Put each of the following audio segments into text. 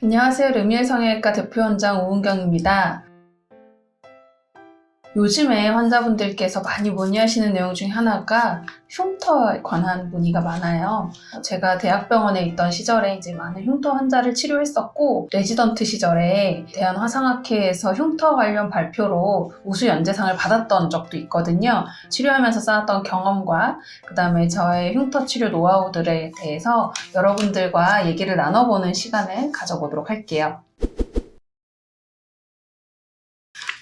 안녕하세요. 르미엘 성형외과 대표원장 오은경입니다. 요즘에 환자분들께서 많이 문의하시는 내용 중에 하나가 흉터에 관한 문의가 많아요. 제가 대학병원에 있던 시절에 이제 많은 흉터 환자를 치료했었고, 레지던트 시절에 대한화상학회에서 흉터 관련 발표로 우수 연재상을 받았던 적도 있거든요. 치료하면서 쌓았던 경험과 그 다음에 저의 흉터 치료 노하우들에 대해서 여러분들과 얘기를 나눠보는 시간을 가져보도록 할게요.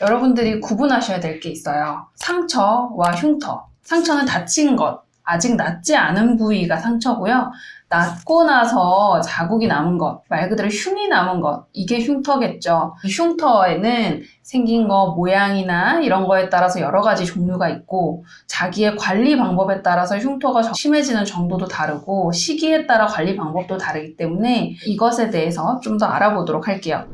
여러분들이 구분하셔야 될 게 있어요. 상처와 흉터. 상처는 다친 것, 아직 낫지 않은 부위가 상처고요. 낫고 나서 자국이 남은 것, 말 그대로 흉이 남은 것, 이게 흉터겠죠. 이 흉터에는 생긴 거, 모양이나 이런 거에 따라서 여러 가지 종류가 있고, 자기의 관리 방법에 따라서 흉터가 심해지는 정도도 다르고, 시기에 따라 관리 방법도 다르기 때문에 이것에 대해서 좀 더 알아보도록 할게요.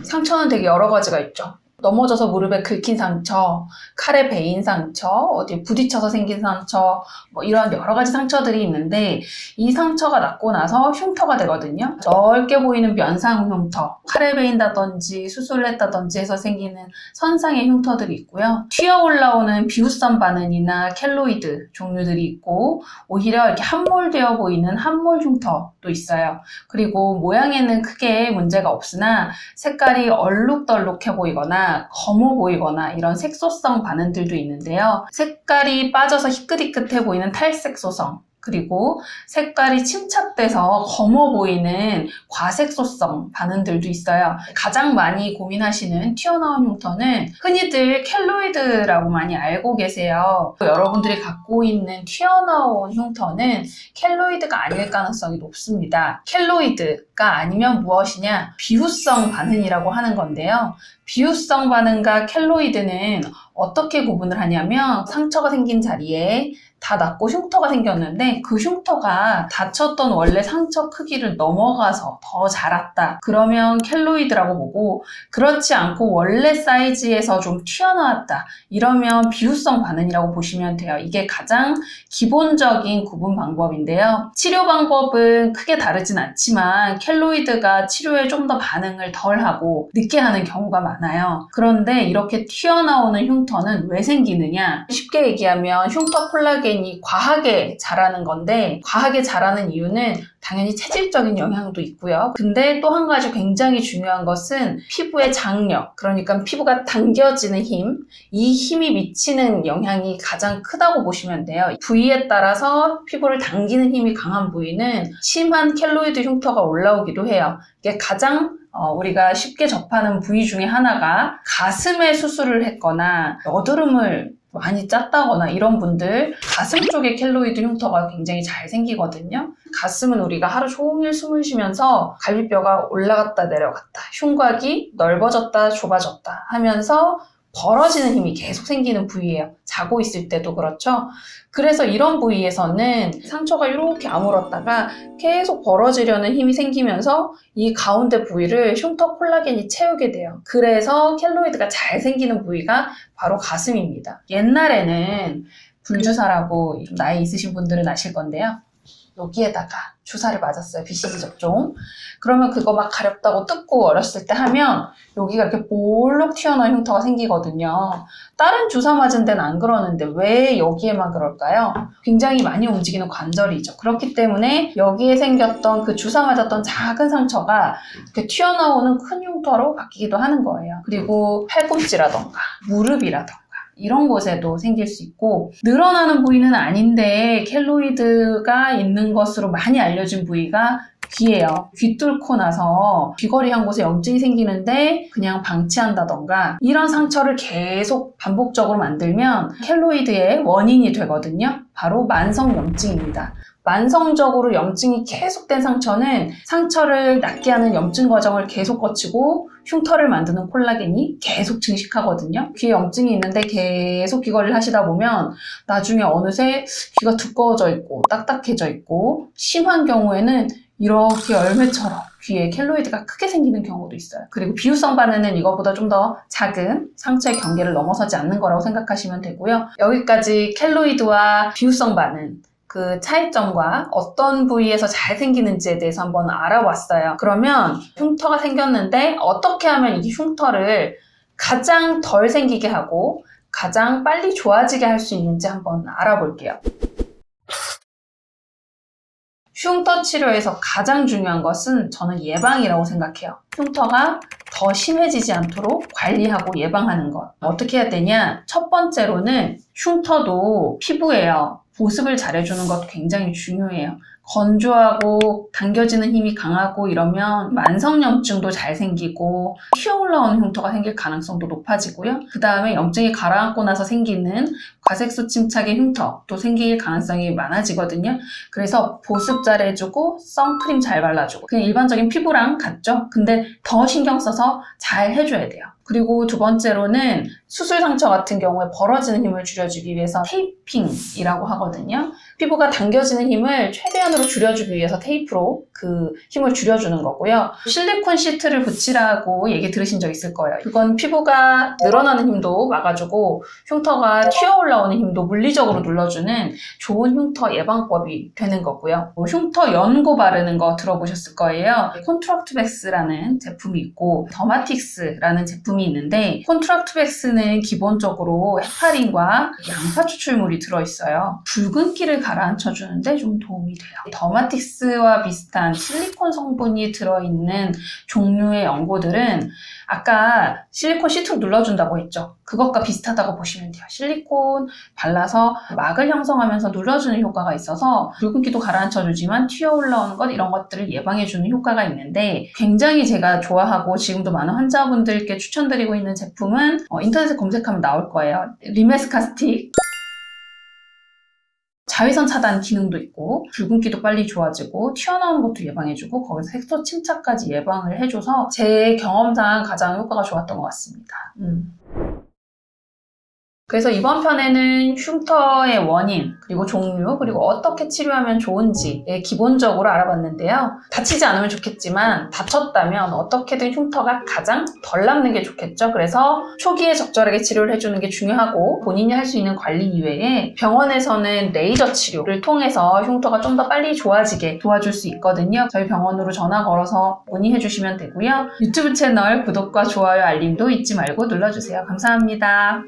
상처는 되게 여러 가지가 있죠. 넘어져서 무릎에 긁힌 상처, 칼에 베인 상처, 어디에 부딪혀서 생긴 상처, 이런 여러 가지 상처들이 있는데, 이 상처가 낫고 나서 흉터가 되거든요. 넓게 보이는 면상 흉터, 칼에 베인다든지 수술을 했다든지 해서 생기는 선상의 흉터들이 있고요. 튀어 올라오는 비후선 반응이나 켈로이드 종류들이 있고, 오히려 이렇게 함몰되어 보이는 함몰 흉터도 있어요. 그리고 모양에는 크게 문제가 없으나 색깔이 얼룩덜룩해 보이거나 검어 보이거나 이런 색소성 반응들도 있는데요. 색깔이 빠져서 희끗희끗해 보이는 탈색소성, 그리고 색깔이 침착돼서 검어 보이는 과색소성 반응들도 있어요. 가장 많이 고민하시는 튀어나온 흉터는 흔히들 켈로이드라고 많이 알고 계세요. 여러분들이 갖고 있는 튀어나온 흉터는 켈로이드가 아닐 가능성이 높습니다. 켈로이드가 아니면 무엇이냐? 비후성 반응이라고 하는 건데요. 비후성 반응과 켈로이드는 어떻게 구분을 하냐면, 상처가 생긴 자리에 다 낫고 흉터가 생겼는데 그 흉터가 다쳤던 원래 상처 크기를 넘어가서 더 자랐다. 그러면 켈로이드라고 보고, 그렇지 않고 원래 사이즈에서 좀 튀어나왔다. 이러면 비후성 반응이라고 보시면 돼요. 이게 가장 기본적인 구분 방법인데요. 치료 방법은 크게 다르진 않지만 켈로이드가 치료에 좀 더 반응을 덜 하고 늦게 하는 경우가 많아요. 그런데 이렇게 튀어나오는 흉터는 왜 생기느냐? 쉽게 얘기하면 흉터 콜라겐이 과하게 자라는 건데, 과하게 자라는 이유는 당연히 체질적인 영향도 있고요. 근데 또 한 가지 굉장히 중요한 것은 피부의 장력, 그러니까 피부가 당겨지는 힘, 이 힘이 미치는 영향이 가장 크다고 보시면 돼요. 부위에 따라서 피부를 당기는 힘이 강한 부위는 심한 켈로이드 흉터가 올라오기도 해요. 이게 가장 우리가 쉽게 접하는 부위 중에 하나가, 가슴에 수술을 했거나 여드름을 많이 짰다거나 이런 분들, 가슴 쪽에 켈로이드 흉터가 굉장히 잘 생기거든요. 가슴은 우리가 하루 종일 숨을 쉬면서 갈비뼈가 올라갔다 내려갔다, 흉곽이 넓어졌다 좁아졌다 하면서 벌어지는 힘이 계속 생기는 부위예요. 자고 있을 때도 그렇죠. 그래서 이런 부위에서는 상처가 이렇게 아물었다가 계속 벌어지려는 힘이 생기면서 이 가운데 부위를 흉터 콜라겐이 채우게 돼요. 그래서 켈로이드가 잘 생기는 부위가 바로 가슴입니다. 옛날에는 불주사라고 좀 나이 있으신 분들은 아실 건데요. 여기에다가 주사를 맞았어요. BCG 접종. 그러면 그거 막 가렵다고 뜯고 어렸을 때 하면 여기가 이렇게 볼록 튀어나온 흉터가 생기거든요. 다른 주사 맞은 데는 안 그러는데 왜 여기에만 그럴까요? 굉장히 많이 움직이는 관절이죠. 그렇기 때문에 여기에 생겼던 그 주사 맞았던 작은 상처가 이렇게 튀어나오는 큰 흉터로 바뀌기도 하는 거예요. 그리고 팔꿈치라던가 무릎이라던가 이런 곳에도 생길 수 있고, 늘어나는 부위는 아닌데 켈로이드가 있는 것으로 많이 알려진 부위가 귀예요. 귀 뚫고 나서 귀걸이 한 곳에 염증이 생기는데 그냥 방치한다던가 이런 상처를 계속 반복적으로 만들면 켈로이드의 원인이 되거든요. 바로 만성염증입니다. 만성적으로 염증이 계속된 상처는 상처를 낫게 하는 염증 과정을 계속 거치고 흉터를 만드는 콜라겐이 계속 증식하거든요. 귀에 염증이 있는데 계속 귀걸이를 하시다 보면 나중에 어느새 귀가 두꺼워져 있고 딱딱해져 있고, 심한 경우에는 이렇게 열매처럼 귀에 켈로이드가 크게 생기는 경우도 있어요. 그리고 비후성 반응은 이거보다 좀 더 작은 상처의 경계를 넘어서지 않는 거라고 생각하시면 되고요. 여기까지 켈로이드와 비후성 반응, 그 차이점과 어떤 부위에서 잘 생기는지에 대해서 한번 알아봤어요. 그러면 흉터가 생겼는데 어떻게 하면 이 흉터를 가장 덜 생기게 하고 가장 빨리 좋아지게 할 수 있는지 한번 알아볼게요. 흉터 치료에서 가장 중요한 것은 저는 예방이라고 생각해요. 흉터가 더 심해지지 않도록 관리하고 예방하는 것. 어떻게 해야 되냐? 첫 번째로는 흉터도 피부예요. 보습을 잘해주는 것 굉장히 중요해요. 건조하고 당겨지는 힘이 강하고 이러면 만성염증도 잘 생기고 튀어올라오는 흉터가 생길 가능성도 높아지고요. 그 다음에 염증이 가라앉고 나서 생기는 과색소 침착의 흉터도 생길 가능성이 많아지거든요. 그래서 보습 잘 해주고 선크림 잘 발라주고 그냥 일반적인 피부랑 같죠? 근데 더 신경 써서 잘 해줘야 돼요. 그리고 두 번째로는 수술 상처 같은 경우에 벌어지는 힘을 줄여주기 위해서 테이핑이라고 하거든요. 피부가 당겨지는 힘을 최대한으로 줄여주기 위해서 테이프로 그 힘을 줄여주는 거고요. 실리콘 시트를 붙이라고 얘기 들으신 적 있을 거예요. 그건 피부가 늘어나는 힘도 막아주고 흉터가 튀어올라오는 힘도 물리적으로 눌러주는 좋은 흉터 예방법이 되는 거고요. 흉터 연고 바르는 거 들어보셨을 거예요. 콘트락투백스라는 제품이 있고 더마틱스라는 제품이 있는데 콘트락투백스는 기본적으로 헤파린과 양파 추출물이 들어있어요. 붉은기를 가라앉혀주는데 좀 도움이 돼요. 더마틱스와 비슷한 실리콘 성분이 들어있는 종류의 연고들은 아까 실리콘 시트로 눌러준다고 했죠. 그것과 비슷하다고 보시면 돼요. 실리콘 발라서 막을 형성하면서 눌러주는 효과가 있어서 붉은기도 가라앉혀주지만 튀어올라오는 것 이런 것들을 예방해주는 효과가 있는데 굉장히 제가 좋아하고 지금도 많은 환자분들께 추천드리고 있는 제품은 인터넷에 검색하면 나올 거예요. 리메스카 스틱. 자외선 차단 기능도 있고 붉은기도 빨리 좋아지고 튀어나오는 것도 예방해주고 거기서 색소 침착까지 예방을 해줘서 제 경험상 가장 효과가 좋았던 것 같습니다. 그래서 이번 편에는 흉터의 원인, 그리고 종류, 그리고 어떻게 치료하면 좋은지에 기본적으로 알아봤는데요. 다치지 않으면 좋겠지만 다쳤다면 어떻게든 흉터가 가장 덜 남는 게 좋겠죠. 그래서 초기에 적절하게 치료를 해주는 게 중요하고 본인이 할 수 있는 관리 이외에 병원에서는 레이저 치료를 통해서 흉터가 좀 더 빨리 좋아지게 도와줄 수 있거든요. 저희 병원으로 전화 걸어서 문의해 주시면 되고요. 유튜브 채널 구독과 좋아요, 알림도 잊지 말고 눌러주세요. 감사합니다.